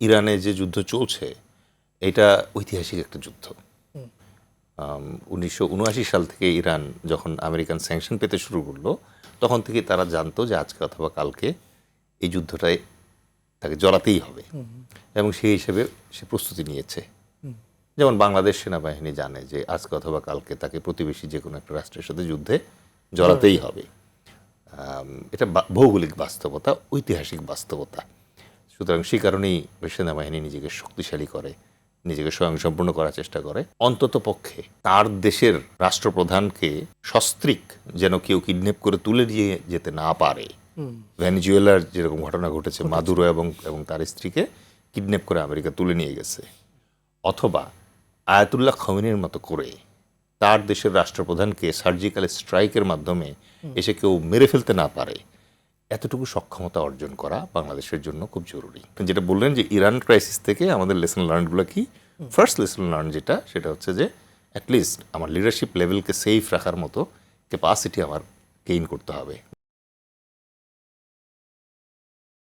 ইরানে যে যুদ্ধ চলছে এটা ঐতিহাসিক একটা যুদ্ধ। 1979 সাল থেকে ইরান যখন আমেরিকান স্যাংশন পেতে শুরু করলো তখন থেকে তারা জানতো যে আজকে অথবা কালকে এই যুদ্ধটায় তাকে জড়াতেই হবে, এবং সেই হিসেবে সে প্রস্তুতি নিয়েছে। যেমন বাংলাদেশ সেনাবাহিনী জানে যে আজকে অথবা কালকে তাকে প্রতিবেশী যে কোনো একটা রাষ্ট্রের সাথে যুদ্ধে জড়াতেই হবে। এটা ভৌগোলিক বাস্তবতা, ঐতিহাসিক বাস্তবতা। সুতরাং সেই কারণেই সেনাবাহিনী নিজেকে শক্তিশালী করে, নিজেকে স্বয়ংসম্পূর্ণ করার চেষ্টা করে। অন্তত পক্ষে তার দেশের রাষ্ট্রপ্রধানকে সস্ত্রীক যেন কেউ কিডন্যাপ করে তুলে নিয়ে যেতে না পারে। ভেনেজুয়েলার যেরকম ঘটনা ঘটেছে, মাদুরো এবং তার স্ত্রীকে কিডন্যাপ করে আমেরিকা তুলে নিয়ে গেছে, অথবা আয়াতুল্লাহ খমেনির মতো করে তার দেশের রাষ্ট্রপ্রধানকে সার্জিক্যাল স্ট্রাইকের মাধ্যমে এসে কেউ মেরে ফেলতে না পারে, এতটুকু সক্ষমতা অর্জন করা বাংলাদেশের জন্য খুব জরুরি। যেটা বললেন যে ইরান ক্রাইসিস থেকে আমাদের লেসন লার্নগুলো কি, ফার্স্ট লেসন লার্ন সেটা হচ্ছে যে অ্যাটলিস্ট আমার লিডারশিপ লেভেলকে সেফ রাখার মতো ক্যাপাসিটি আমার গেইন করতে হবে।